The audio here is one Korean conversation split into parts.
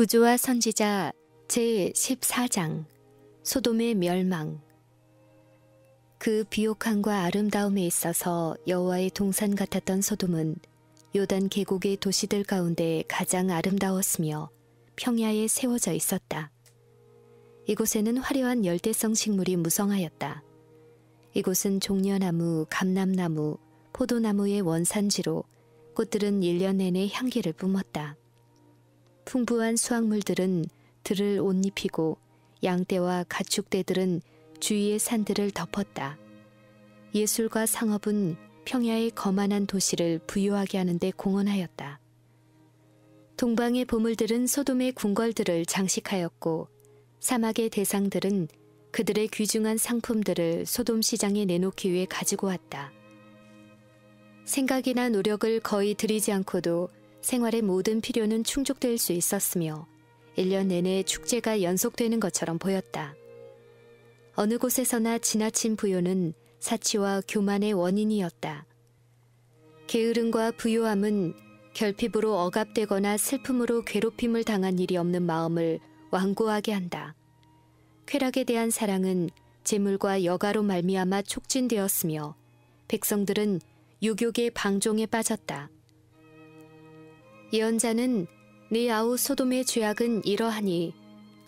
부조와 선지자 제14장 소돔의 멸망. 그 비옥함과 아름다움에 있어서 여호와의 동산 같았던 소돔은 요단 계곡의 도시들 가운데 가장 아름다웠으며 평야에 세워져 있었다. 이곳에는 화려한 열대성 식물이 무성하였다. 이곳은 종려나무, 감람나무, 포도나무의 원산지로 꽃들은 1년 내내 향기를 뿜었다. 풍부한 수확물들은 들을 옷 입히고 양떼와 가축대들은 주위의 산들을 덮었다. 예술과 상업은 평야의 거만한 도시를 부유하게 하는데 공헌하였다. 동방의 보물들은 소돔의 궁궐들을 장식하였고 사막의 대상들은 그들의 귀중한 상품들을 소돔 시장에 내놓기 위해 가지고 왔다. 생각이나 노력을 거의 들이지 않고도 생활의 모든 필요는 충족될 수 있었으며 1년 내내 축제가 연속되는 것처럼 보였다. 어느 곳에서나 지나친 부요는 사치와 교만의 원인이었다. 게으름과 부요함은 결핍으로 억압되거나 슬픔으로 괴롭힘을 당한 일이 없는 마음을 완고하게 한다. 쾌락에 대한 사랑은 재물과 여가로 말미암아 촉진되었으며 백성들은 유욕의 방종에 빠졌다. 예언자는 네 아우 소돔의 죄악은 이러하니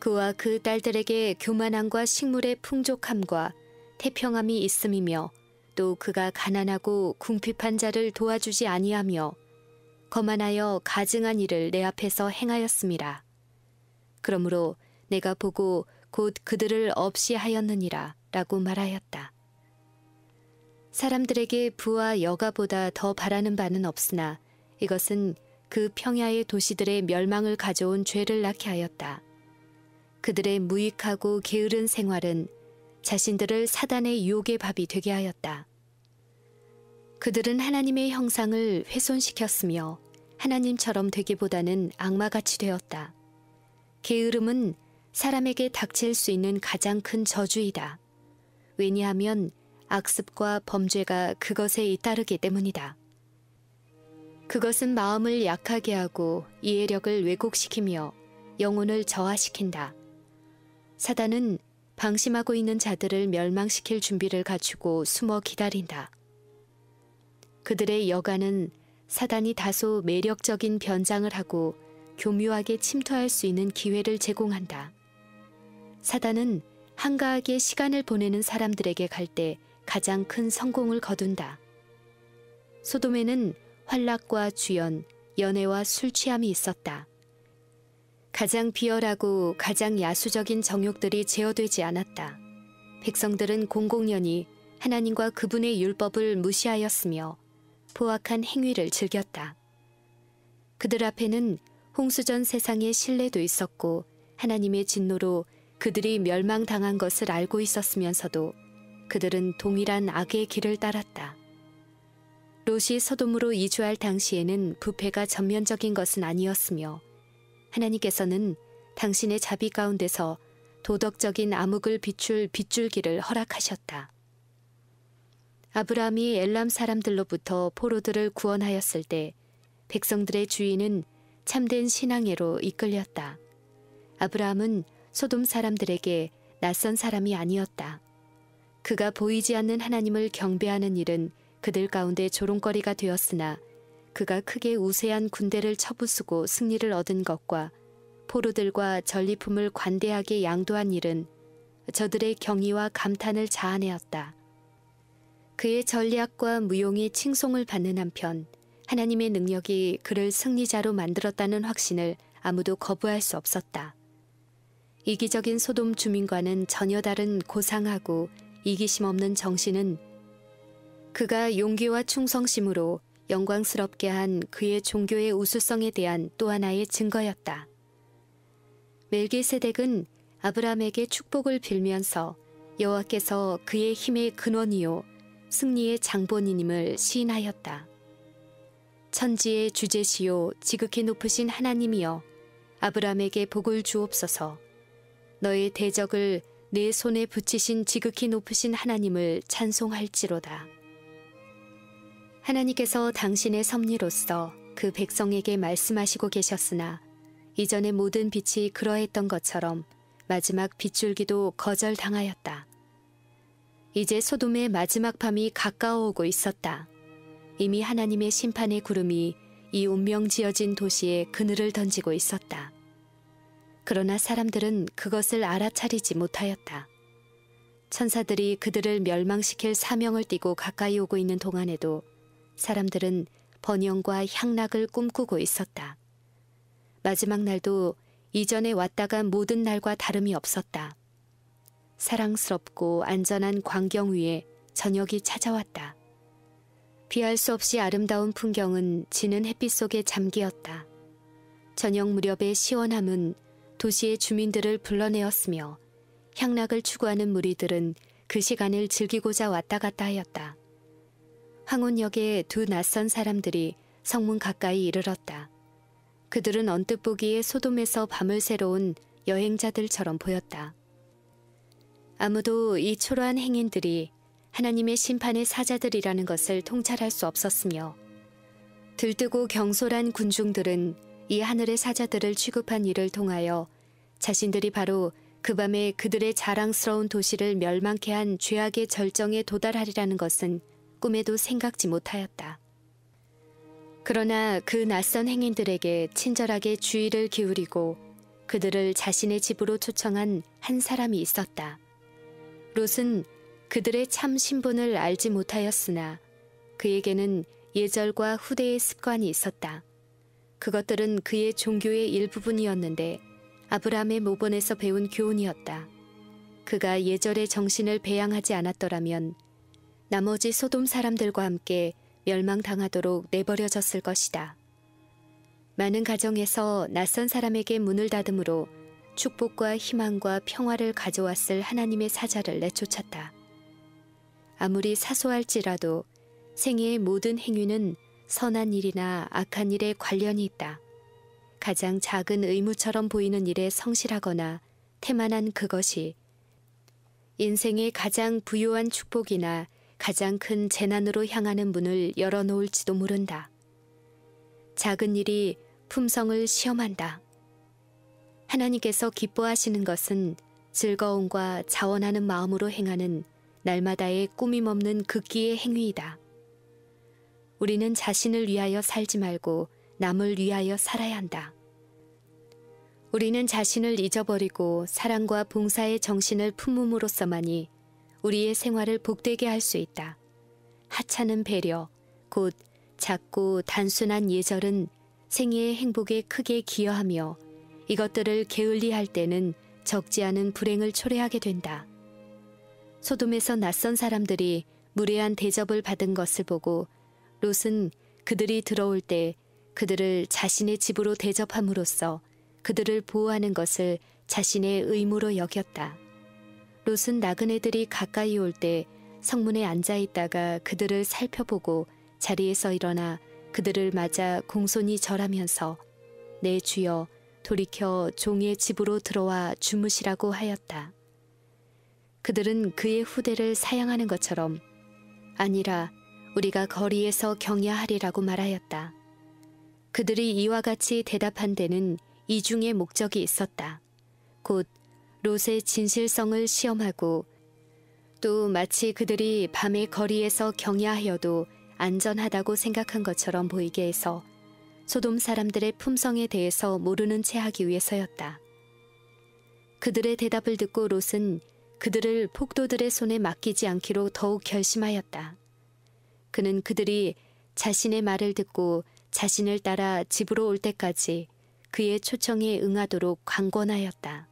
그와 그 딸들에게 교만함과 식물의 풍족함과 태평함이 있음이며 또 그가 가난하고 궁핍한 자를 도와주지 아니하며 거만하여 가증한 일을 내 앞에서 행하였음이라. 그러므로 내가 보고 곧 그들을 없이 하였느니라 라고 말하였다. 사람들에게 부와 여가보다 더 바라는 바는 없으나 이것은 그 평야의 도시들의 멸망을 가져온 죄를 낳게 하였다. 그들의 무익하고 게으른 생활은 자신들을 사단의 유혹의 밥이 되게 하였다. 그들은 하나님의 형상을 훼손시켰으며 하나님처럼 되기보다는 악마같이 되었다. 게으름은 사람에게 닥칠 수 있는 가장 큰 저주이다. 왜냐하면 악습과 범죄가 그것에 잇따르기 때문이다. 그것은 마음을 약하게 하고 이해력을 왜곡시키며 영혼을 저하시킨다. 사단은 방심하고 있는 자들을 멸망시킬 준비를 갖추고 숨어 기다린다. 그들의 여가는 사단이 다소 매력적인 변장을 하고 교묘하게 침투할 수 있는 기회를 제공한다. 사단은 한가하게 시간을 보내는 사람들에게 갈 때 가장 큰 성공을 거둔다. 소돔에는 환락과 주연, 연애와 술 취함이 있었다. 가장 비열하고 가장 야수적인 정욕들이 제어되지 않았다. 백성들은 공공연히 하나님과 그분의 율법을 무시하였으며 포악한 행위를 즐겼다. 그들 앞에는 홍수전 세상의 신뢰도 있었고 하나님의 진노로 그들이 멸망당한 것을 알고 있었으면서도 그들은 동일한 악의 길을 따랐다. 롯이 소돔으로 이주할 당시에는 부패가 전면적인 것은 아니었으며 하나님께서는 당신의 자비 가운데서 도덕적인 암흑을 비출 빗줄기를 허락하셨다. 아브라함이 엘람 사람들로부터 포로들을 구원하였을 때 백성들의 주인은 참된 신앙애로 이끌렸다. 아브라함은 소돔 사람들에게 낯선 사람이 아니었다. 그가 보이지 않는 하나님을 경배하는 일은 그들 가운데 조롱거리가 되었으나 그가 크게 우세한 군대를 쳐부수고 승리를 얻은 것과 포로들과 전리품을 관대하게 양도한 일은 저들의 경의와 감탄을 자아내었다. 그의 전략과 무용이 칭송을 받는 한편 하나님의 능력이 그를 승리자로 만들었다는 확신을 아무도 거부할 수 없었다. 이기적인 소돔 주민과는 전혀 다른 고상하고 이기심 없는 정신은 그가 용기와 충성심으로 영광스럽게 한 그의 종교의 우수성에 대한 또 하나의 증거였다. 멜기세덱은 아브라함에게 축복을 빌면서 여호와께서 그의 힘의 근원이요 승리의 장본인임을 시인하였다. 천지의 주제시요 지극히 높으신 하나님이여 아브라함에게 복을 주옵소서. 너의 대적을 내 손에 붙이신 지극히 높으신 하나님을 찬송할지로다. 하나님께서 당신의 섭리로서 그 백성에게 말씀하시고 계셨으나 이전의 모든 빛이 그러했던 것처럼 마지막 빗줄기도 거절당하였다. 이제 소돔의 마지막 밤이 가까워오고 있었다. 이미 하나님의 심판의 구름이 이 운명지어진 도시에 그늘을 던지고 있었다. 그러나 사람들은 그것을 알아차리지 못하였다. 천사들이 그들을 멸망시킬 사명을 띠고 가까이 오고 있는 동안에도 사람들은 번영과 향락을 꿈꾸고 있었다. 마지막 날도 이전에 왔다간 모든 날과 다름이 없었다. 사랑스럽고 안전한 광경 위에 저녁이 찾아왔다. 피할 수 없이 아름다운 풍경은 지는 햇빛 속에 잠기었다. 저녁 무렵의 시원함은 도시의 주민들을 불러내었으며 향락을 추구하는 무리들은 그 시간을 즐기고자 왔다 갔다 하였다. 황혼역에 두 낯선 사람들이 성문 가까이 이르렀다. 그들은 언뜻 보기에 소돔에서 밤을 새러 온 여행자들처럼 보였다. 아무도 이 초라한 행인들이 하나님의 심판의 사자들이라는 것을 통찰할 수 없었으며 들뜨고 경솔한 군중들은 이 하늘의 사자들을 취급한 일을 통하여 자신들이 바로 그 밤에 그들의 자랑스러운 도시를 멸망케 한 죄악의 절정에 도달하리라는 것은 꿈에도 생각지 못하였다. 그러나 그 낯선 행인들에게 친절하게 주의를 기울이고 그들을 자신의 집으로 초청한 한 사람이 있었다. 롯은 그들의 참 신분을 알지 못하였으나 그에게는 예절과 후대의 습관이 있었다. 그것들은 그의 종교의 일부분이었는데 아브라함의 모본에서 배운 교훈이었다. 그가 예절의 정신을 배양하지 않았더라면 나머지 소돔 사람들과 함께 멸망당하도록 내버려졌을 것이다. 많은 가정에서 낯선 사람에게 문을 닫음으로 축복과 희망과 평화를 가져왔을 하나님의 사자를 내쫓았다. 아무리 사소할지라도 생애의 모든 행위는 선한 일이나 악한 일에 관련이 있다. 가장 작은 의무처럼 보이는 일에 성실하거나 태만한 그것이 인생의 가장 부요한 축복이나 가장 큰 재난으로 향하는 문을 열어놓을지도 모른다. 작은 일이 품성을 시험한다. 하나님께서 기뻐하시는 것은 즐거움과 자원하는 마음으로 행하는 날마다의 꾸밈없는 극기의 행위이다. 우리는 자신을 위하여 살지 말고 남을 위하여 살아야 한다. 우리는 자신을 잊어버리고 사랑과 봉사의 정신을 품음으로써만이 우리의 생활을 복되게 할 수 있다. 하찮은 배려, 곧 작고 단순한 예절은 생애의 행복에 크게 기여하며 이것들을 게을리할 때는 적지 않은 불행을 초래하게 된다. 소돔에서 낯선 사람들이 무례한 대접을 받은 것을 보고 롯은 그들이 들어올 때 그들을 자신의 집으로 대접함으로써 그들을 보호하는 것을 자신의 의무로 여겼다. 롯은 나그네들이 가까이 올 때 성문에 앉아 있다가 그들을 살펴보고 자리에서 일어나 그들을 맞아 공손히 절하면서 내 주여 돌이켜 종의 집으로 들어와 주무시라고 하였다. 그들은 그의 후대를 사양하는 것처럼 아니라 우리가 거리에서 경야하리라고 말하였다. 그들이 이와 같이 대답한 데는 이중의 목적이 있었다. 곧 롯의 진실성을 시험하고 또 마치 그들이 밤의 거리에서 경야하여도 안전하다고 생각한 것처럼 보이게 해서 소돔 사람들의 품성에 대해서 모르는 채 하기 위해서였다. 그들의 대답을 듣고 롯은 그들을 폭도들의 손에 맡기지 않기로 더욱 결심하였다. 그는 그들이 자신의 말을 듣고 자신을 따라 집으로 올 때까지 그의 초청에 응하도록 강권하였다.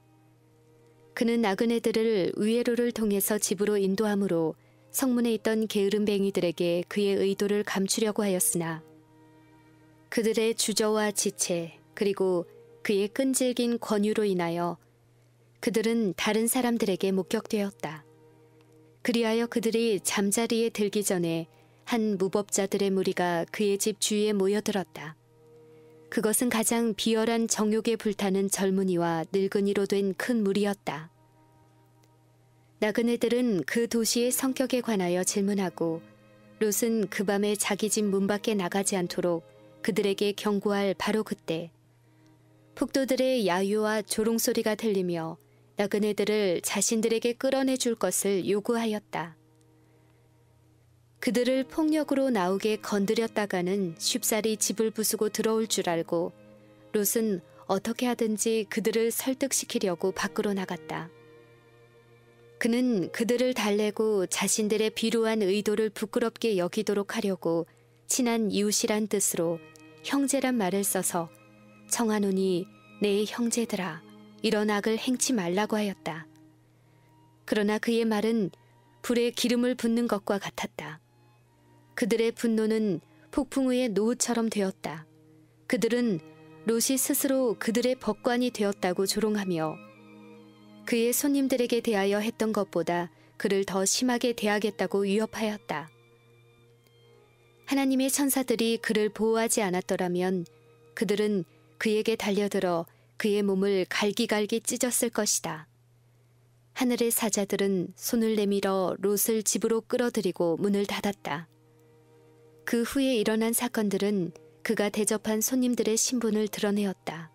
그는 나그네들을 위에로를 통해서 집으로 인도함으로 성문에 있던 게으름뱅이들에게 그의 의도를 감추려고 하였으나 그들의 주저와 지체 그리고 그의 끈질긴 권유로 인하여 그들은 다른 사람들에게 목격되었다. 그리하여 그들이 잠자리에 들기 전에 한 무법자들의 무리가 그의 집 주위에 모여들었다. 그것은 가장 비열한 정욕에 불타는 젊은이와 늙은이로 된 큰 무리였다. 나그네들은 그 도시의 성격에 관하여 질문하고 롯은 그 밤에 자기 집 문 밖에 나가지 않도록 그들에게 경고할 바로 그때 폭도들의 야유와 조롱소리가 들리며 나그네들을 자신들에게 끌어내 줄 것을 요구하였다. 그들을 폭력으로 나오게 건드렸다가는 쉽사리 집을 부수고 들어올 줄 알고 롯은 어떻게 하든지 그들을 설득시키려고 밖으로 나갔다. 그는 그들을 달래고 자신들의 비루한 의도를 부끄럽게 여기도록 하려고 친한 이웃이란 뜻으로 형제란 말을 써서 청하노니 내 형제들아 이런 악을 행치 말라고 하였다. 그러나 그의 말은 불에 기름을 붓는 것과 같았다. 그들의 분노는 폭풍 위의 노우처럼 되었다. 그들은 롯이 스스로 그들의 법관이 되었다고 조롱하며 그의 손님들에게 대하여 했던 것보다 그를 더 심하게 대하겠다고 위협하였다. 하나님의 천사들이 그를 보호하지 않았더라면 그들은 그에게 달려들어 그의 몸을 갈기갈기 찢었을 것이다. 하늘의 사자들은 손을 내밀어 롯을 집으로 끌어들이고 문을 닫았다. 그 후에 일어난 사건들은 그가 대접한 손님들의 신분을 드러내었다.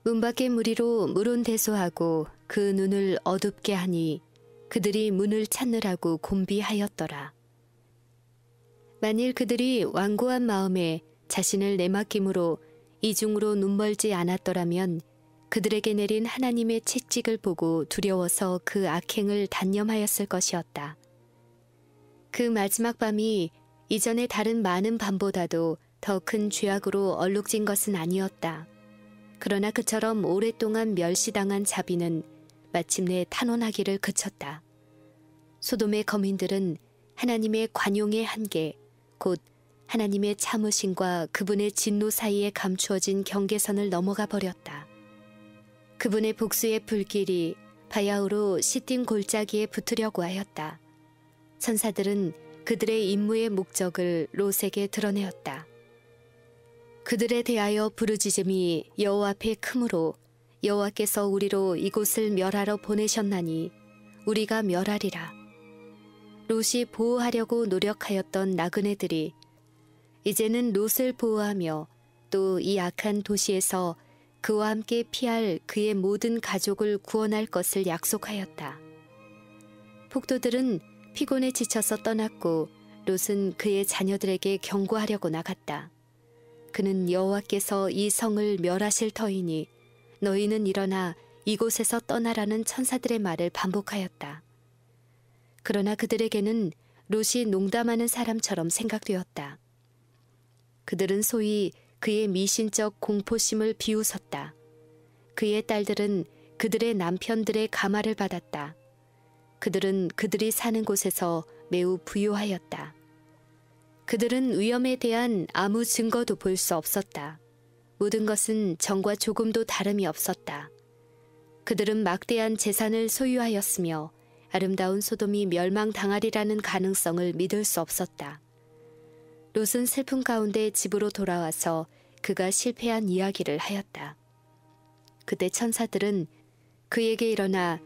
문 밖의 무리로 물온대소하고 그 눈을 어둡게 하니 그들이 문을 찾느라고 곤비하였더라. 만일 그들이 완고한 마음에 자신을 내맡김으로 이중으로 눈멀지 않았더라면 그들에게 내린 하나님의 채찍을 보고 두려워서 그 악행을 단념하였을 것이었다. 그 마지막 밤이 이전의 다른 많은 밤보다도 더 큰 죄악으로 얼룩진 것은 아니었다. 그러나 그처럼 오랫동안 멸시당한 자비는 마침내 탄원하기를 그쳤다. 소돔의 거민들은 하나님의 관용의 한계, 곧 하나님의 참으심과 그분의 진노 사이에 감추어진 경계선을 넘어가 버렸다. 그분의 복수의 불길이 바야흐로 시딤 골짜기에 붙으려고 하였다. 천사들은 그들의 임무의 목적을 롯에게 드러내었다. 그들에 대하여 부르짖음이 여호와 앞에 크므로 여호와께서 우리로 이곳을 멸하러 보내셨나니 우리가 멸하리라. 롯이 보호하려고 노력하였던 나그네들이 이제는 롯을 보호하며 또 이 악한 도시에서 그와 함께 피할 그의 모든 가족을 구원할 것을 약속하였다. 폭도들은 피곤에 지쳐서 떠났고 롯은 그의 자녀들에게 경고하려고 나갔다. 그는 여호와께서 이 성을 멸하실 터이니 너희는 일어나 이곳에서 떠나라는 천사들의 말을 반복하였다. 그러나 그들에게는 롯이 농담하는 사람처럼 생각되었다. 그들은 소위 그의 미신적 공포심을 비웃었다. 그의 딸들은 그들의 남편들의 가마를 받았다. 그들은 그들이 사는 곳에서 매우 부유하였다. 그들은 위험에 대한 아무 증거도 볼 수 없었다. 모든 것은 전과 조금도 다름이 없었다. 그들은 막대한 재산을 소유하였으며 아름다운 소돔이 멸망당하리라는 가능성을 믿을 수 없었다. 롯은 슬픔 가운데 집으로 돌아와서 그가 실패한 이야기를 하였다. 그때 천사들은 그에게 일어나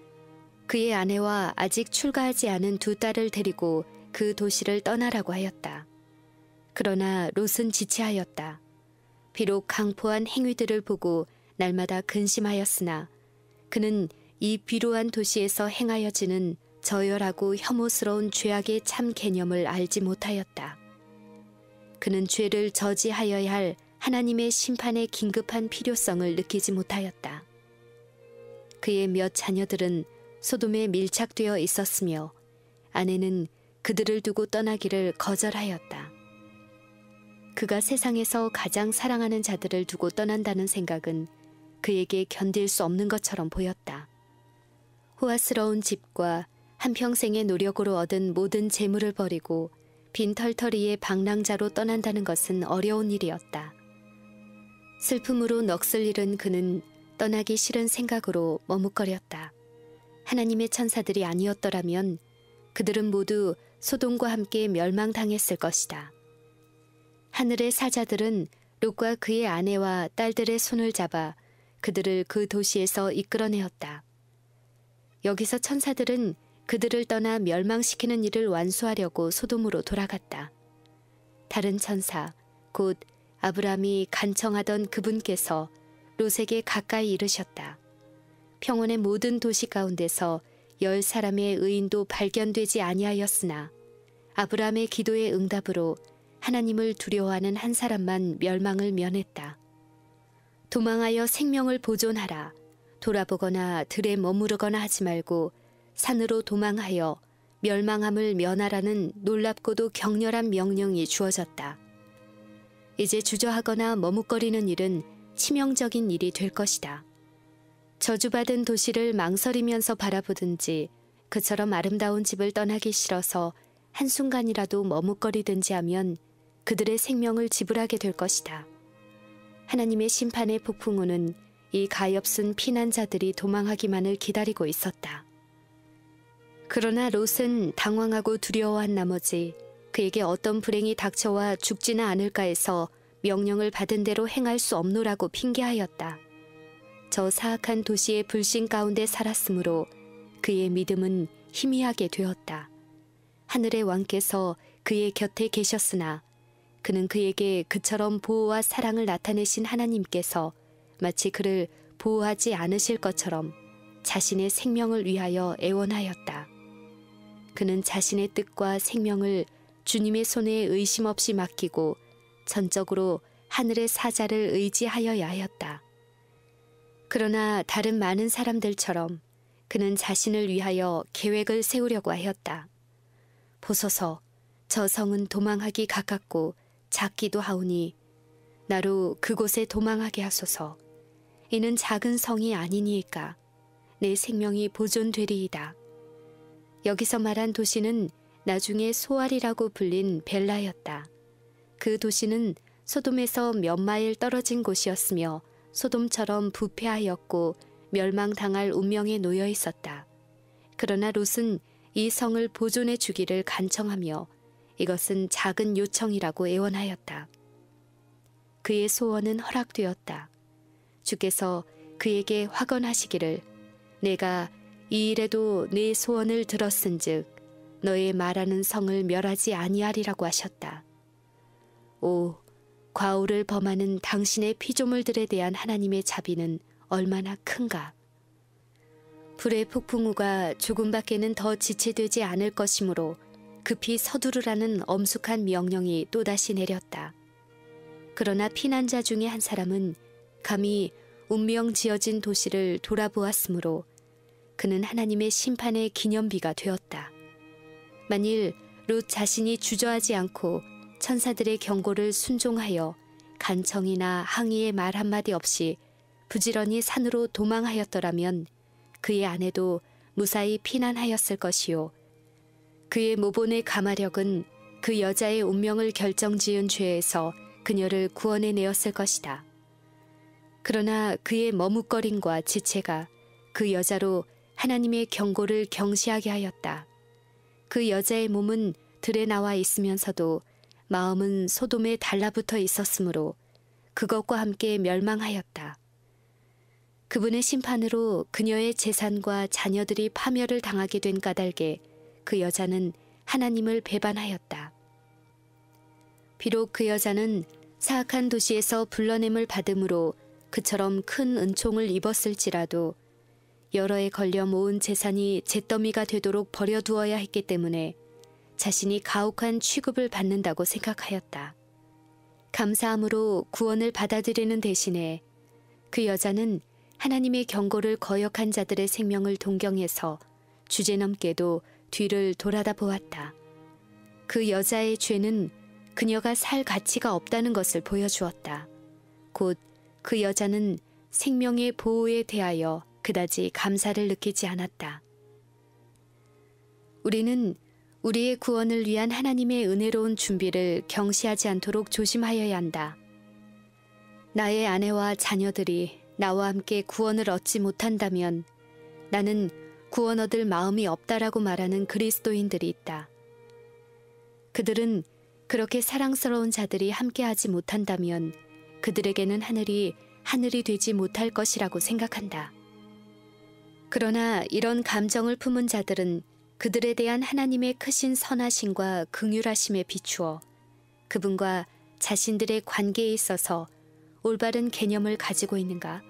그의 아내와 아직 출가하지 않은 두 딸을 데리고 그 도시를 떠나라고 하였다. 그러나 롯은 지체하였다. 비록 강포한 행위들을 보고 날마다 근심하였으나 그는 이 비루한 도시에서 행하여지는 저열하고 혐오스러운 죄악의 참 개념을 알지 못하였다. 그는 죄를 저지하여야 할 하나님의 심판의 긴급한 필요성을 느끼지 못하였다. 그의 몇 자녀들은 소돔에 밀착되어 있었으며 아내는 그들을 두고 떠나기를 거절하였다. 그가 세상에서 가장 사랑하는 자들을 두고 떠난다는 생각은 그에게 견딜 수 없는 것처럼 보였다. 호화스러운 집과 한평생의 노력으로 얻은 모든 재물을 버리고 빈털터리의 방랑자로 떠난다는 것은 어려운 일이었다. 슬픔으로 넋을 잃은 그는 떠나기 싫은 생각으로 머뭇거렸다. 하나님의 천사들이 아니었더라면 그들은 모두 소돔과 함께 멸망당했을 것이다. 하늘의 사자들은 롯과 그의 아내와 딸들의 손을 잡아 그들을 그 도시에서 이끌어내었다. 여기서 천사들은 그들을 떠나 멸망시키는 일을 완수하려고 소돔으로 돌아갔다. 다른 천사, 곧 아브라함이 간청하던 그분께서 롯에게 가까이 이르셨다. 평원의 모든 도시 가운데서 10사람의 의인도 발견되지 아니하였으나 아브라함의 기도의 응답으로 하나님을 두려워하는 한 사람만 멸망을 면했다. 도망하여 생명을 보존하라. 돌아보거나 들에 머무르거나 하지 말고 산으로 도망하여 멸망함을 면하라는 놀랍고도 격렬한 명령이 주어졌다. 이제 주저하거나 머뭇거리는 일은 치명적인 일이 될 것이다. 저주받은 도시를 망설이면서 바라보든지 그처럼 아름다운 집을 떠나기 싫어서 한순간이라도 머뭇거리든지 하면 그들의 생명을 지불하게 될 것이다. 하나님의 심판의 폭풍우는 이 가엾은 피난자들이 도망하기만을 기다리고 있었다. 그러나 롯은 당황하고 두려워한 나머지 그에게 어떤 불행이 닥쳐와 죽지는 않을까 해서 명령을 받은 대로 행할 수 없노라고 핑계하였다. 저 사악한 도시의 불신 가운데 살았으므로 그의 믿음은 희미하게 되었다. 하늘의 왕께서 그의 곁에 계셨으나 그는 그에게 그처럼 보호와 사랑을 나타내신 하나님께서 마치 그를 보호하지 않으실 것처럼 자신의 생명을 위하여 애원하였다. 그는 자신의 뜻과 생명을 주님의 손에 의심 없이 맡기고 전적으로 하늘의 사자를 의지하여야 하였다. 그러나 다른 많은 사람들처럼 그는 자신을 위하여 계획을 세우려고 하였다. 보소서, 저 성은 도망하기 가깝고 작기도 하오니 나로 그곳에 도망하게 하소서. 이는 작은 성이 아니니이까 내 생명이 보존되리이다. 여기서 말한 도시는 나중에 소알이라고 불린 벨라였다. 그 도시는 소돔에서 몇 마일 떨어진 곳이었으며 소돔처럼 부패하였고 멸망당할 운명에 놓여 있었다. 그러나 롯은 이 성을 보존해 주기를 간청하며 이것은 작은 요청이라고 애원하였다. 그의 소원은 허락되었다. 주께서 그에게 확언하시기를 내가 이 일에도 네 소원을 들었은즉 너의 말하는 성을 멸하지 아니하리라고 하셨다. 오, 과오를 범하는 당신의 피조물들에 대한 하나님의 자비는 얼마나 큰가. 불의 폭풍우가 조금밖에는 더 지체되지 않을 것이므로 급히 서두르라는 엄숙한 명령이 또다시 내렸다. 그러나 피난자 중에 한 사람은 감히 운명 지어진 도시를 돌아보았으므로 그는 하나님의 심판의 기념비가 되었다. 만일 롯 자신이 주저하지 않고 천사들의 경고를 순종하여 간청이나 항의의 말 한마디 없이 부지런히 산으로 도망하였더라면 그의 아내도 무사히 피난하였을 것이요. 그의 모본의 가마력은 그 여자의 운명을 결정지은 죄에서 그녀를 구원해내었을 것이다. 그러나 그의 머뭇거림과 지체가 그 여자로 하나님의 경고를 경시하게 하였다. 그 여자의 몸은 들에 나와 있으면서도 마음은 소돔에 달라붙어 있었으므로 그것과 함께 멸망하였다. 그분의 심판으로 그녀의 재산과 자녀들이 파멸을 당하게 된 까닭에 그 여자는 하나님을 배반하였다. 비록 그 여자는 사악한 도시에서 불러냄을 받음으로 그처럼 큰 은총을 입었을지라도 여러 해 걸려 모은 재산이 잿더미가 되도록 버려두어야 했기 때문에 자신이 가혹한 취급을 받는다고 생각하였다. 감사함으로 구원을 받아들이는 대신에 그 여자는 하나님의 경고를 거역한 자들의 생명을 동경해서 주제넘게도 뒤를 돌아다 보았다. 그 여자의 죄는 그녀가 살 가치가 없다는 것을 보여주었다. 곧 그 여자는 생명의 보호에 대하여 그다지 감사를 느끼지 않았다. 우리는 우리의 구원을 위한 하나님의 은혜로운 준비를 경시하지 않도록 조심하여야 한다. 나의 아내와 자녀들이 나와 함께 구원을 얻지 못한다면 나는 구원 얻을 마음이 없다라고 말하는 그리스도인들이 있다. 그들은 그렇게 사랑스러운 자들이 함께하지 못한다면 그들에게는 하늘이 되지 못할 것이라고 생각한다. 그러나 이런 감정을 품은 자들은 그들에 대한 하나님의 크신 선하심과 긍휼하심에 비추어 그분과 자신들의 관계에 있어서 올바른 개념을 가지고 있는가?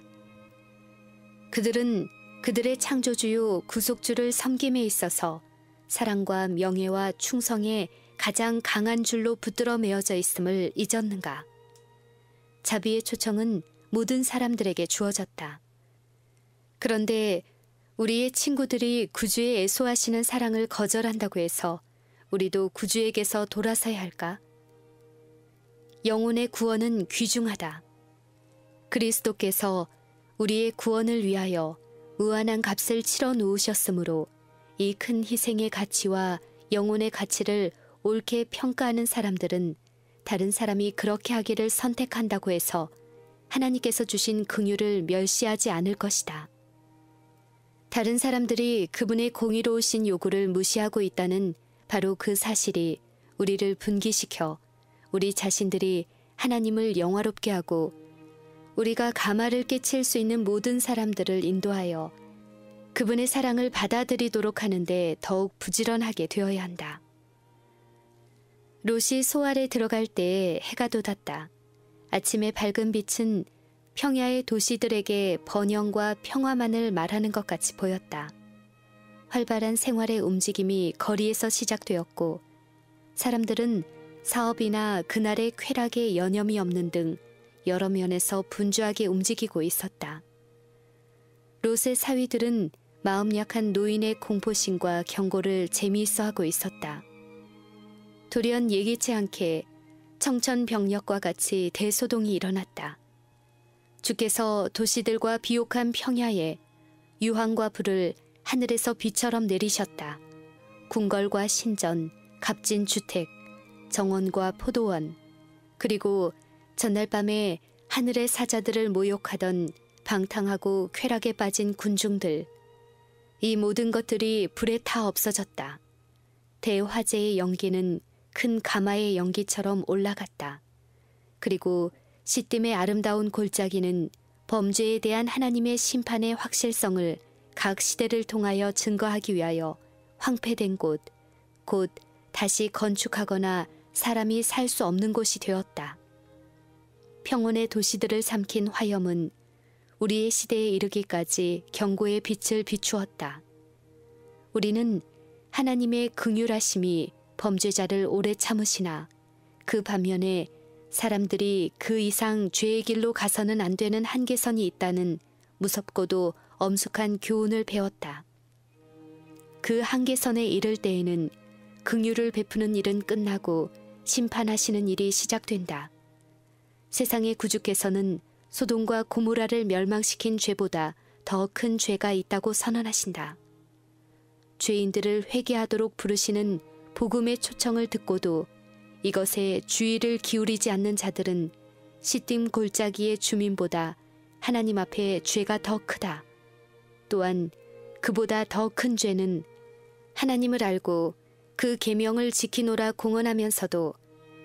그들은 그들의 창조주요 구속주를 섬김에 있어서 사랑과 명예와 충성에 가장 강한 줄로 붙들어 매어져 있음을 잊었는가? 자비의 초청은 모든 사람들에게 주어졌다. 그런데 우리의 친구들이 구주의 애소하시는 사랑을 거절한다고 해서 우리도 구주에게서 돌아서야 할까? 영혼의 구원은 귀중하다. 그리스도께서 우리의 구원을 위하여 무한한 값을 치러 놓으셨으므로 이 큰 희생의 가치와 영혼의 가치를 옳게 평가하는 사람들은 다른 사람이 그렇게 하기를 선택한다고 해서 하나님께서 주신 긍휼을 멸시하지 않을 것이다. 다른 사람들이 그분의 공의로우신 요구를 무시하고 있다는 바로 그 사실이 우리를 분기시켜 우리 자신들이 하나님을 영화롭게 하고 우리가 가마를 끼칠 수 있는 모든 사람들을 인도하여 그분의 사랑을 받아들이도록 하는데 더욱 부지런하게 되어야 한다. 롯이 소알에 들어갈 때에 해가 돋았다. 아침의 밝은 빛은 평야의 도시들에게 번영과 평화만을 말하는 것 같이 보였다. 활발한 생활의 움직임이 거리에서 시작되었고 사람들은 사업이나 그날의 쾌락에 여념이 없는 등 여러 면에서 분주하게 움직이고 있었다. 롯의 사위들은 마음 약한 노인의 공포심과 경고를 재미있어 하고 있었다. 돌연 예기치 않게 청천벽력과 같이 대소동이 일어났다. 주께서 도시들과 비옥한 평야에 유황과 불을 하늘에서 비처럼 내리셨다. 궁궐과 신전, 값진 주택, 정원과 포도원, 그리고 전날 밤에 하늘의 사자들을 모욕하던 방탕하고 쾌락에 빠진 군중들, 이 모든 것들이 불에 타 없어졌다. 대화재의 연기는 큰 가마의 연기처럼 올라갔다. 그리고 시딤의 아름다운 골짜기는 범죄에 대한 하나님의 심판의 확실성을 각 시대를 통하여 증거하기 위하여 황폐된 곳, 곧 다시 건축하거나 사람이 살 수 없는 곳이 되었다. 평온의 도시들을 삼킨 화염은 우리의 시대에 이르기까지 경고의 빛을 비추었다. 우리는 하나님의 긍휼하심이 범죄자를 오래 참으시나 그 반면에 사람들이 그 이상 죄의 길로 가서는 안 되는 한계선이 있다는 무섭고도 엄숙한 교훈을 배웠다. 그 한계선에 이를 때에는 긍휼을 베푸는 일은 끝나고 심판하시는 일이 시작된다. 세상의 구주께서는 소돔과 고모라를 멸망시킨 죄보다 더 큰 죄가 있다고 선언하신다. 죄인들을 회개하도록 부르시는 복음의 초청을 듣고도 이것에 주의를 기울이지 않는 자들은 시딤 골짜기의 주민보다 하나님 앞에 죄가 더 크다. 또한 그보다 더 큰 죄는 하나님을 알고 그 계명을 지키노라 공언하면서도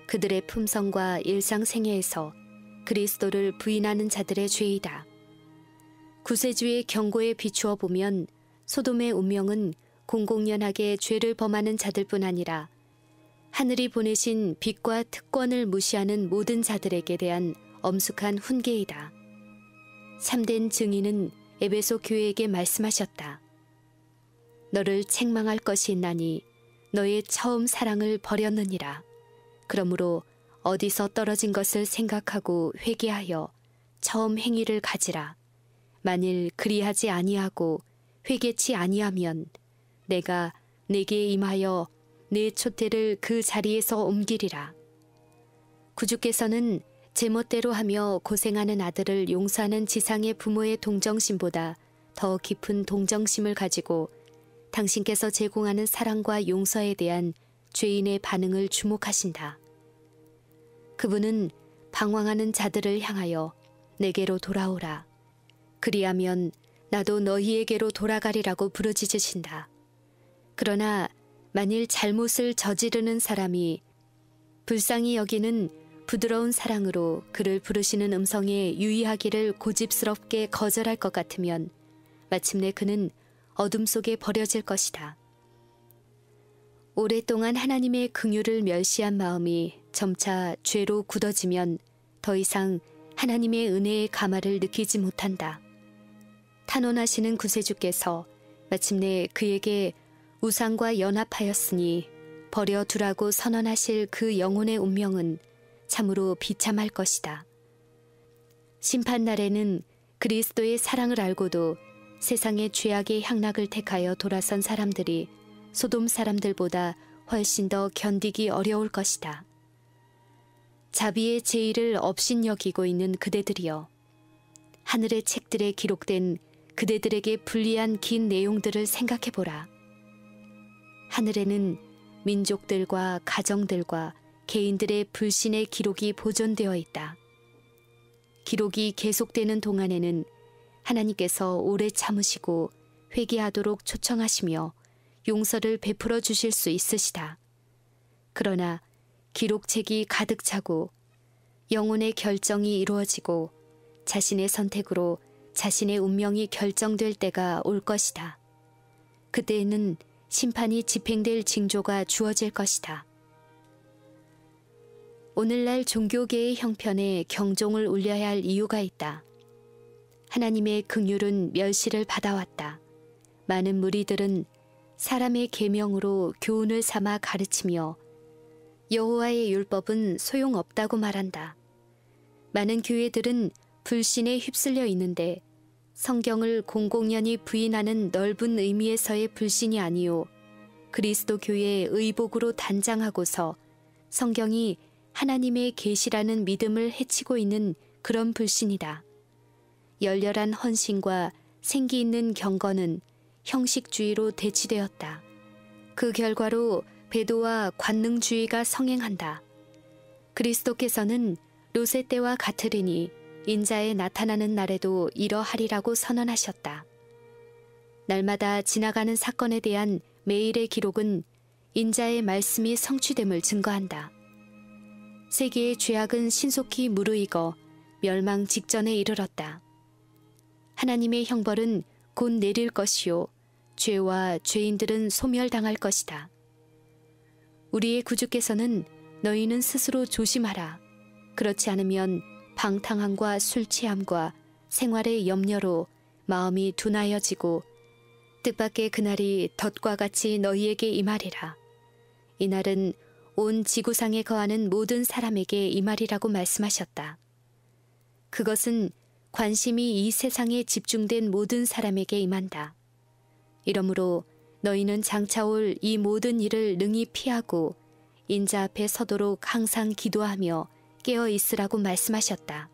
그들의 품성과 일상생애에서 그리스도를 부인하는 자들의 죄이다. 구세주의 경고에 비추어 보면 소돔의 운명은 공공연하게 죄를 범하는 자들뿐 아니라 하늘이 보내신 빛과 특권을 무시하는 모든 자들에게 대한 엄숙한 훈계이다. 참된 증인은 에베소 교회에게 말씀하셨다. 너를 책망할 것이 있나니 너의 처음 사랑을 버렸느니라. 그러므로 어디서 떨어진 것을 생각하고 회개하여 처음 행위를 가지라. 만일 그리하지 아니하고 회개치 아니하면 내가 네게 임하여 네 촛대를 그 자리에서 옮기리라. 구주께서는 제멋대로 하며 고생하는 아들을 용서하는 지상의 부모의 동정심보다 더 깊은 동정심을 가지고 당신께서 제공하는 사랑과 용서에 대한 죄인의 반응을 주목하신다. 그분은 방황하는 자들을 향하여 내게로 돌아오라. 그리하면 나도 너희에게로 돌아가리라고 부르짖으신다. 그러나 만일 잘못을 저지르는 사람이 불쌍히 여기는 부드러운 사랑으로 그를 부르시는 음성에 유의하기를 고집스럽게 거절할 것 같으면 마침내 그는 어둠 속에 버려질 것이다. 오랫동안 하나님의 긍휼을 멸시한 마음이 점차 죄로 굳어지면 더 이상 하나님의 은혜의 가마를 느끼지 못한다. 탄원하시는 구세주께서 마침내 그에게 우상과 연합하였으니 버려두라고 선언하실 그 영혼의 운명은 참으로 비참할 것이다. 심판날에는 그리스도의 사랑을 알고도 세상의 죄악의 향락을 택하여 돌아선 사람들이 소돔 사람들보다 훨씬 더 견디기 어려울 것이다. 자비의 제의를 업신여기고 있는 그대들이여, 하늘의 책들에 기록된 그대들에게 불리한 긴 내용들을 생각해보라. 하늘에는 민족들과 가정들과 개인들의 불신의 기록이 보존되어 있다. 기록이 계속되는 동안에는 하나님께서 오래 참으시고 회개하도록 초청하시며 용서를 베풀어 주실 수 있으시다. 그러나 기록책이 가득 차고 영혼의 결정이 이루어지고 자신의 선택으로 자신의 운명이 결정될 때가 올 것이다. 그때에는 심판이 집행될 징조가 주어질 것이다. 오늘날 종교계의 형편에 경종을 울려야 할 이유가 있다. 하나님의 긍휼은 멸시를 받아왔다. 많은 무리들은 사람의 계명으로 교훈을 삼아 가르치며 여호와의 율법은 소용없다고 말한다. 많은 교회들은 불신에 휩쓸려 있는데 성경을 공공연히 부인하는 넓은 의미에서의 불신이 아니요 그리스도 교회의 의복으로 단장하고서 성경이 하나님의 계시라는 믿음을 해치고 있는 그런 불신이다. 열렬한 헌신과 생기 있는 경건은 형식주의로 대치되었다. 그 결과로 배도와 관능주의가 성행한다. 그리스도께서는 롯의 때와 같으리니 인자에 나타나는 날에도 이러하리라고 선언하셨다. 날마다 지나가는 사건에 대한 매일의 기록은 인자의 말씀이 성취됨을 증거한다. 세계의 죄악은 신속히 무르익어 멸망 직전에 이르렀다. 하나님의 형벌은 곧 내릴 것이요 죄와 죄인들은 소멸당할 것이다. 우리의 구주께서는 너희는 스스로 조심하라. 그렇지 않으면 방탕함과 술 취함과 생활의 염려로 마음이 둔하여지고 뜻밖의 그날이 덫과 같이 너희에게 임하리라. 이날은 온 지구상에 거하는 모든 사람에게 임하리라고 말씀하셨다. 그것은 관심이 이 세상에 집중된 모든 사람에게 임한다. 이러므로 너희는 장차 올 이 모든 일을 능히 피하고 인자 앞에 서도록 항상 기도하며 깨어 있으라고 말씀하셨다.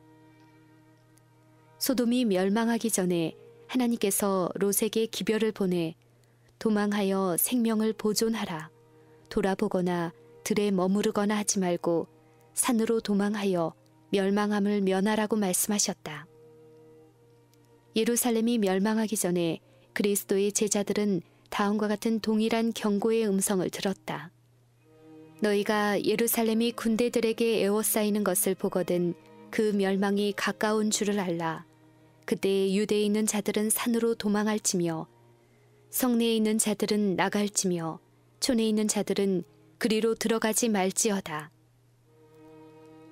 소돔이 멸망하기 전에 하나님께서 롯에게 기별을 보내 도망하여 생명을 보존하라. 돌아보거나 들에 머무르거나 하지 말고 산으로 도망하여 멸망함을 면하라고 말씀하셨다. 예루살렘이 멸망하기 전에 그리스도의 제자들은 다음과 같은 동일한 경고의 음성을 들었다. 너희가 예루살렘이 군대들에게 에워싸이는 것을 보거든 그 멸망이 가까운 줄을 알라. 그때 유대에 있는 자들은 산으로 도망할지며 성내에 있는 자들은 나갈지며 촌에 있는 자들은 그리로 들어가지 말지어다.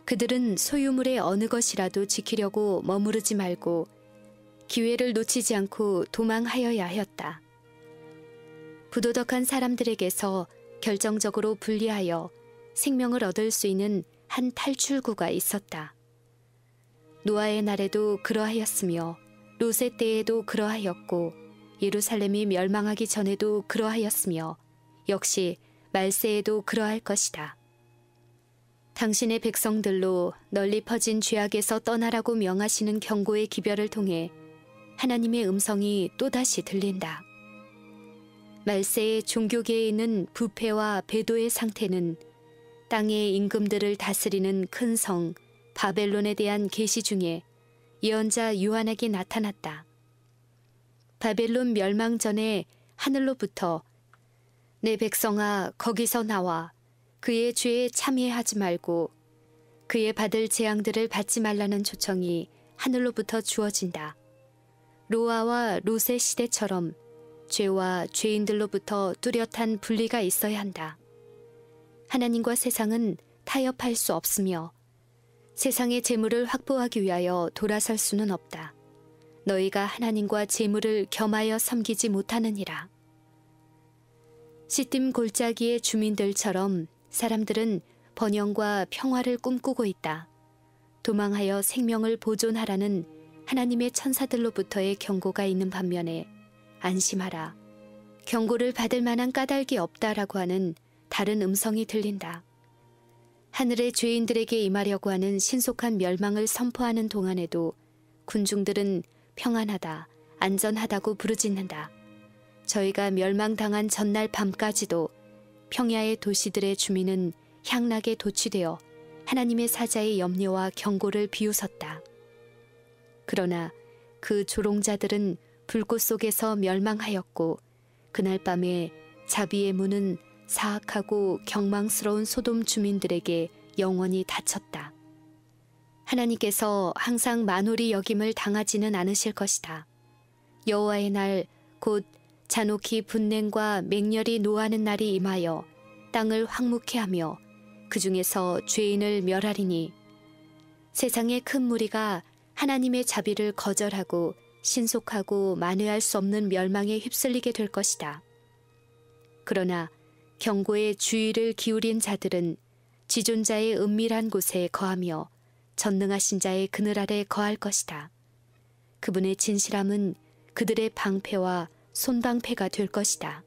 그들은 소유물의 어느 것이라도 지키려고 머무르지 말고 기회를 놓치지 않고 도망하여야 하였다. 부도덕한 사람들에게서 결정적으로 분리하여 생명을 얻을 수 있는 한 탈출구가 있었다. 노아의 날에도 그러하였으며 롯의 때에도 그러하였고 예루살렘이 멸망하기 전에도 그러하였으며 역시 말세에도 그러할 것이다. 당신의 백성들로 널리 퍼진 죄악에서 떠나라고 명하시는 경고의 기별을 통해 하나님의 음성이 또다시 들린다. 말세의 종교계에 있는 부패와 배도의 상태는 땅의 임금들을 다스리는 큰 성 바벨론에 대한 계시 중에 예언자 요한에게 나타났다. 바벨론 멸망 전에 하늘로부터 내 백성아 거기서 나와 그의 죄에 참여하지 말고 그의 받을 재앙들을 받지 말라는 초청이 하늘로부터 주어진다. 노아와 롯의 시대처럼 죄와 죄인들로부터 뚜렷한 분리가 있어야 한다. 하나님과 세상은 타협할 수 없으며 세상의 재물을 확보하기 위하여 돌아설 수는 없다. 너희가 하나님과 재물을 겸하여 섬기지 못하느니라. 시딤 골짜기의 주민들처럼 사람들은 번영과 평화를 꿈꾸고 있다. 도망하여 생명을 보존하라는 하나님의 천사들로부터의 경고가 있는 반면에 안심하라. 경고를 받을 만한 까닭이 없다라고 하는 다른 음성이 들린다. 하늘의 죄인들에게 임하려고 하는 신속한 멸망을 선포하는 동안에도 군중들은 평안하다, 안전하다고 부르짖는다. 저희가 멸망당한 전날 밤까지도 평야의 도시들의 주민은 향락에 도취되어 하나님의 사자의 염려와 경고를 비웃었다. 그러나 그 조롱자들은 불꽃 속에서 멸망하였고 그날 밤에 자비의 문은 사악하고 경망스러운 소돔 주민들에게 영원히 닫혔다. 하나님께서 항상 만홀히 여김을 당하지는 않으실 것이다. 여호와의 날 곧 잔혹히 분냉과 맹렬히 노하는 날이 임하여 땅을 황무케 하며 그 중에서 죄인을 멸하리니 세상의 큰 무리가 하나님의 자비를 거절하고 신속하고 만회할 수 없는 멸망에 휩쓸리게 될 것이다. 그러나 경고에 주의를 기울인 자들은 지존자의 은밀한 곳에 거하며 전능하신 자의 그늘 아래 거할 것이다. 그분의 진실함은 그들의 방패와 손방패가 될 것이다.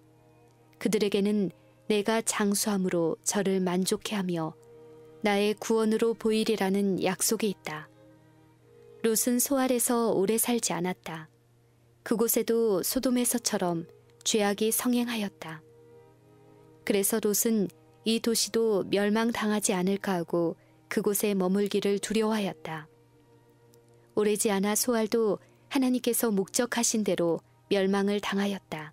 그들에게는 내가 장수함으로 저를 만족해 하며 나의 구원으로 보이리라는 약속이 있다. 롯은 소알에서 오래 살지 않았다. 그곳에도 소돔에서처럼 죄악이 성행하였다. 그래서 롯은 이 도시도 멸망당하지 않을까 하고 그곳에 머물기를 두려워하였다. 오래지 않아 소알도 하나님께서 목적하신 대로 멸망을 당하였다.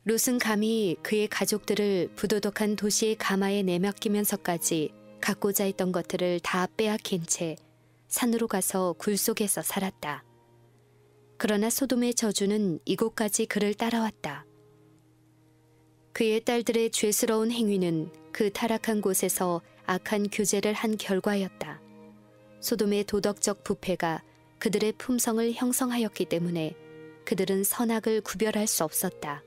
롯은 감히 그의 가족들을 부도덕한 도시의 가마에 내맡기면서까지 갖고자 했던 것들을 다 빼앗긴 채 산으로 가서 굴 속에서 살았다. 그러나 소돔의 저주는 이곳까지 그를 따라왔다. 그의 딸들의 죄스러운 행위는 그 타락한 곳에서 악한 교제를 한 결과였다. 소돔의 도덕적 부패가 그들의 품성을 형성하였기 때문에 그들은 선악을 구별할 수 없었다.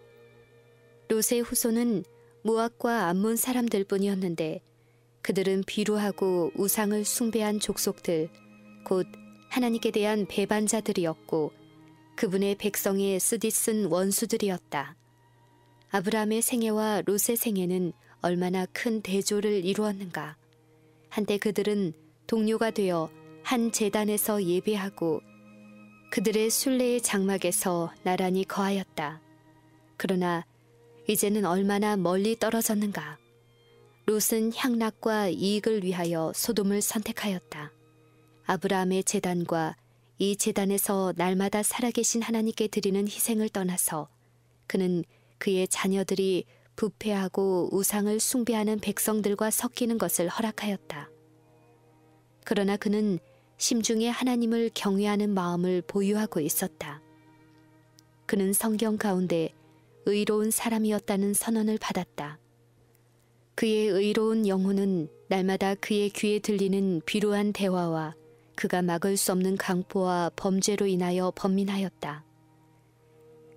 롯의 후손은 모압과 암몬 사람들 뿐이었는데 그들은 비루하고 우상을 숭배한 족속들, 곧 하나님께 대한 배반자들이었고 그분의 백성의 쓰디쓴 원수들이었다. 아브라함의 생애와 롯의 생애는 얼마나 큰 대조를 이루었는가. 한때 그들은 동료가 되어 한 제단에서 예배하고 그들의 순례의 장막에서 나란히 거하였다. 그러나 이제는 얼마나 멀리 떨어졌는가. 롯은 향락과 이익을 위하여 소돔을 선택하였다. 아브라함의 제단과 이 제단에서 날마다 살아계신 하나님께 드리는 희생을 떠나서 그는 그의 자녀들이 부패하고 우상을 숭배하는 백성들과 섞이는 것을 허락하였다. 그러나 그는 심중에 하나님을 경외하는 마음을 보유하고 있었다. 그는 성경 가운데 의로운 사람이었다는 선언을 받았다. 그의 의로운 영혼은 날마다 그의 귀에 들리는 비루한 대화와 그가 막을 수 없는 강포와 범죄로 인하여 번민하였다.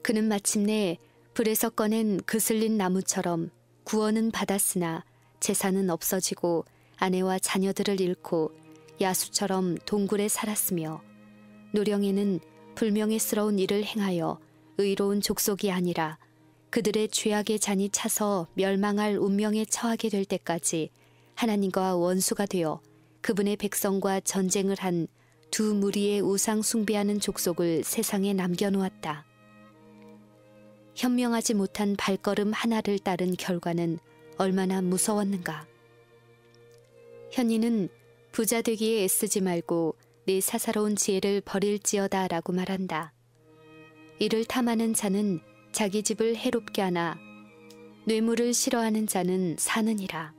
그는 마침내 불에서 꺼낸 그슬린 나무처럼 구원은 받았으나 재산은 없어지고 아내와 자녀들을 잃고 야수처럼 동굴에 살았으며 노령에는 불명예스러운 일을 행하여 의로운 족속이 아니라 그들의 죄악의 잔이 차서 멸망할 운명에 처하게 될 때까지 하나님과 원수가 되어 그분의 백성과 전쟁을 한 두 무리의 우상 숭배하는 족속을 세상에 남겨놓았다. 현명하지 못한 발걸음 하나를 따른 결과는 얼마나 무서웠는가. 현이는 부자 되기에 애쓰지 말고 네 사사로운 지혜를 버릴지어다 라고 말한다. 이를 탐하는 자는 자기 집을 해롭게 하나 뇌물을 싫어하는 자는 사느니라.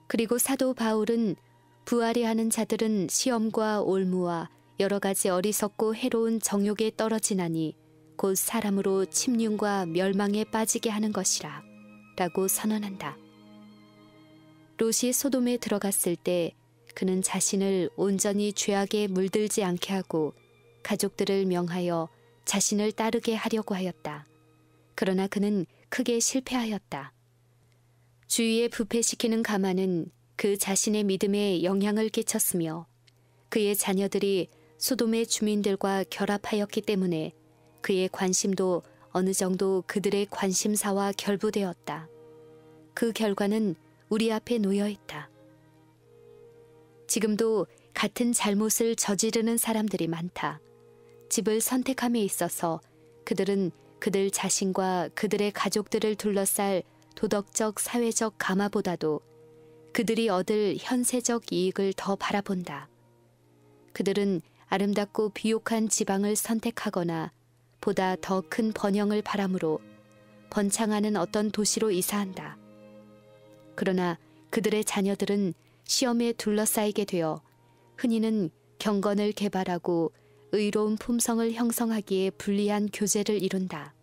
그리고 사도 바울은 부하려 하는 자들은 시험과 올무와 여러 가지 어리석고 해로운 정욕에 떨어지나니 곧 사람으로 침륜과 멸망에 빠지게 하는 것이라 라고 선언한다. 롯이 소돔에 들어갔을 때 그는 자신을 온전히 죄악에 물들지 않게 하고 가족들을 명하여 자신을 따르게 하려고 하였다. 그러나 그는 크게 실패하였다. 주위에 부패시키는 가만은 그 자신의 믿음에 영향을 끼쳤으며 그의 자녀들이 소돔의 주민들과 결합하였기 때문에 그의 관심도 어느 정도 그들의 관심사와 결부되었다. 그 결과는 우리 앞에 놓여 있다. 지금도 같은 잘못을 저지르는 사람들이 많다. 집을 선택함에 있어서 그들은 그들 자신과 그들의 가족들을 둘러쌀 도덕적, 사회적 가마보다도 그들이 얻을 현세적 이익을 더 바라본다. 그들은 아름답고 비옥한 지방을 선택하거나 보다 더 큰 번영을 바라므로 번창하는 어떤 도시로 이사한다. 그러나 그들의 자녀들은 시험에 둘러싸이게 되어 흔히는 경건을 개발하고 의로운 품성을 형성하기에 불리한 교제를 이룬다.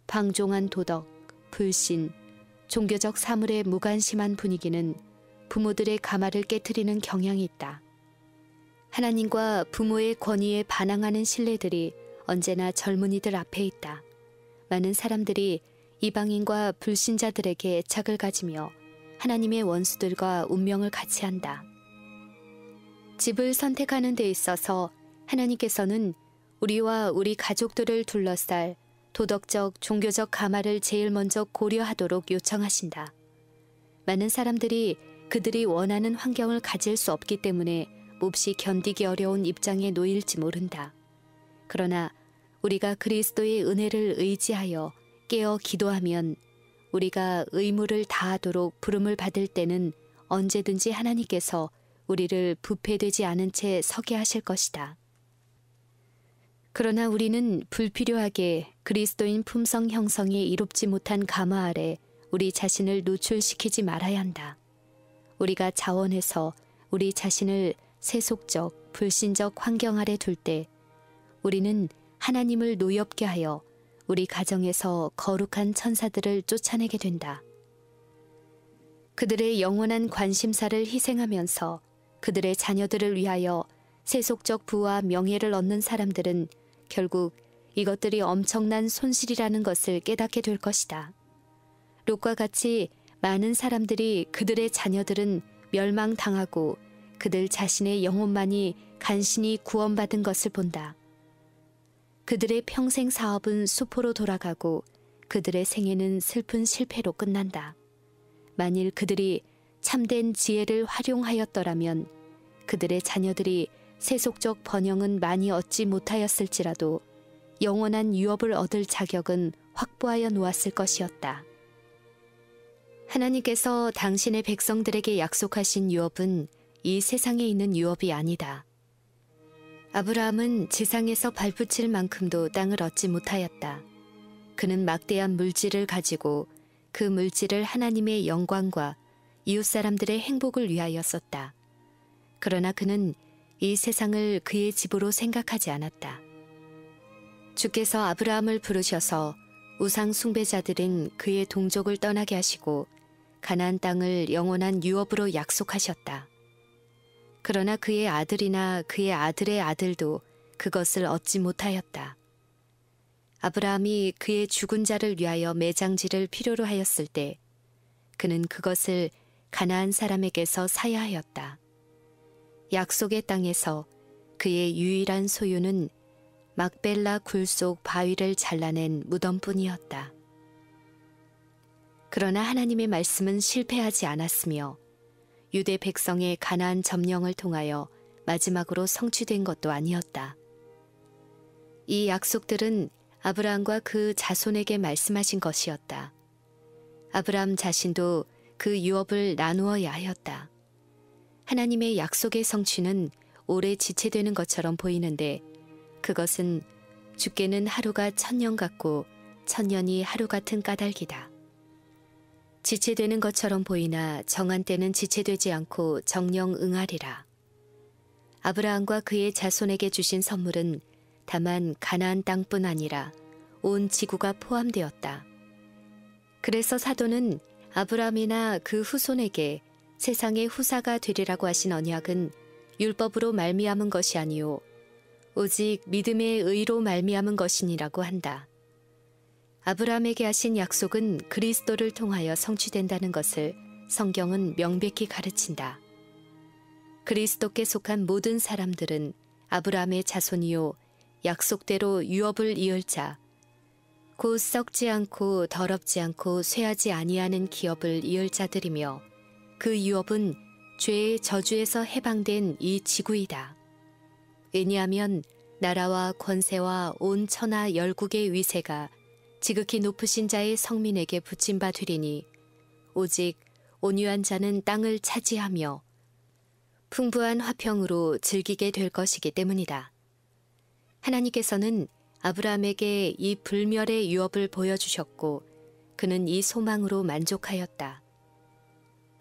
방종한 도덕, 불신, 종교적 사물에 무관심한 분위기는 부모들의 가마를 깨트리는 경향이 있다. 하나님과 부모의 권위에 반항하는 신뢰들이 언제나 젊은이들 앞에 있다. 많은 사람들이 이방인과 불신자들에게 애착을 가지며 하나님의 원수들과 운명을 같이 한다. 집을 선택하는 데 있어서 하나님께서는 우리와 우리 가족들을 둘러쌀 도덕적, 종교적 가마를 제일 먼저 고려하도록 요청하신다. 많은 사람들이 그들이 원하는 환경을 가질 수 없기 때문에 몹시 견디기 어려운 입장에 놓일지 모른다. 그러나 우리가 그리스도의 은혜를 의지하여 깨어 기도하면 우리가 의무를 다하도록 부름을 받을 때는 언제든지 하나님께서 우리를 부패되지 않은 채 서게 하실 것이다. 그러나 우리는 불필요하게 그리스도인 품성 형성에 이롭지 못한 가마 아래 우리 자신을 노출시키지 말아야 한다. 우리가 자원해서 우리 자신을 세속적, 불신적 환경 아래 둘 때 우리는 하나님을 노엽게 하여 우리 가정에서 거룩한 천사들을 쫓아내게 된다. 그들의 영원한 관심사를 희생하면서 그들의 자녀들을 위하여 세속적 부와 명예를 얻는 사람들은 결국 이것들이 엄청난 손실이라는 것을 깨닫게 될 것이다. 롯과 같이 많은 사람들이 그들의 자녀들은 멸망당하고 그들 자신의 영혼만이 간신히 구원받은 것을 본다. 그들의 평생 사업은 수포로 돌아가고 그들의 생애는 슬픈 실패로 끝난다. 만일 그들이 참된 지혜를 활용하였더라면 그들의 자녀들이 세속적 번영은 많이 얻지 못하였을지라도 영원한 유업을 얻을 자격은 확보하여 놓았을 것이었다. 하나님께서 당신의 백성들에게 약속하신 유업은 이 세상에 있는 유업이 아니다. 아브라함은 지상에서 발붙일 만큼도 땅을 얻지 못하였다. 그는 막대한 물질을 가지고 그 물질을 하나님의 영광과 이웃 사람들의 행복을 위하여 썼다. 그러나 그는 이 세상을 그의 집으로 생각하지 않았다. 주께서 아브라함을 부르셔서 우상 숭배자들인 그의 동족을 떠나게 하시고 가나안 땅을 영원한 유업으로 약속하셨다. 그러나 그의 아들이나 그의 아들의 아들도 그것을 얻지 못하였다. 아브라함이 그의 죽은 자를 위하여 매장지를 필요로 하였을 때 그는 그것을 가나안 사람에게서 사야 하였다. 약속의 땅에서 그의 유일한 소유는 막벨라 굴 속 바위를 잘라낸 무덤뿐이었다. 그러나 하나님의 말씀은 실패하지 않았으며 유대 백성의 가나안 점령을 통하여 마지막으로 성취된 것도 아니었다. 이 약속들은 아브라함과 그 자손에게 말씀하신 것이었다. 아브라함 자신도 그 유업을 나누어야 하였다. 하나님의 약속의 성취는 오래 지체되는 것처럼 보이는데 그것은 주께는 하루가 1000년 같고 1000년이 하루 같은 까닭이다. 지체되는 것처럼 보이나 정한 때는 지체되지 않고 정령 응하리라. 아브라함과 그의 자손에게 주신 선물은 다만 가나안 땅뿐 아니라 온 지구가 포함되었다. 그래서 사도는 아브라함이나 그 후손에게 세상의 후사가 되리라고 하신 언약은 율법으로 말미암은 것이 아니요 오직 믿음의 의로 말미암은 것이니라고 한다. 아브라함에게 하신 약속은 그리스도를 통하여 성취된다는 것을 성경은 명백히 가르친다. 그리스도께 속한 모든 사람들은 아브라함의 자손이요 약속대로 유업을 이을 자, 곧 썩지 않고 더럽지 않고 쇠하지 아니하는 기업을 이을 자들이며 그 유업은 죄의 저주에서 해방된 이 지구이다. 왜냐하면 나라와 권세와 온 천하 열국의 위세가 지극히 높으신 자의 성민에게 붙임 바 되리니 오직 온유한 자는 땅을 차지하며 풍부한 화평으로 즐기게 될 것이기 때문이다. 하나님께서는 아브라함에게 이 불멸의 유업을 보여주셨고 그는 이 소망으로 만족하였다.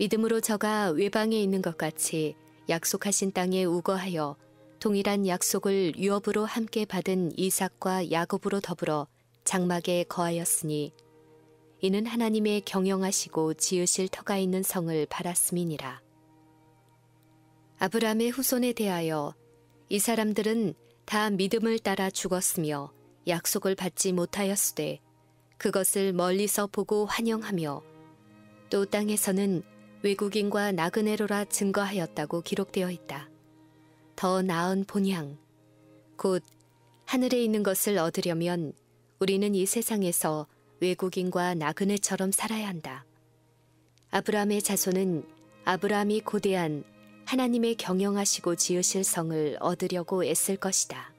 믿음으로 저가 외방에 있는 것 같이 약속하신 땅에 우거하여 동일한 약속을 유업으로 함께 받은 이삭과 야곱으로 더불어 장막에 거하였으니 이는 하나님의 경영하시고 지으실 터가 있는 성을 바랐음이니라. 아브라함의 후손에 대하여 이 사람들은 다 믿음을 따라 죽었으며 약속을 받지 못하였으되 그것을 멀리서 보고 환영하며 또 땅에서는 외국인과 나그네로라 증거하였다고 기록되어 있다. 더 나은 본향, 곧 하늘에 있는 것을 얻으려면 우리는 이 세상에서 외국인과 나그네처럼 살아야 한다. 아브라함의 자손은 아브라함이 고대한 하나님의 경영하시고 지으실 성을 얻으려고 애쓸 것이다.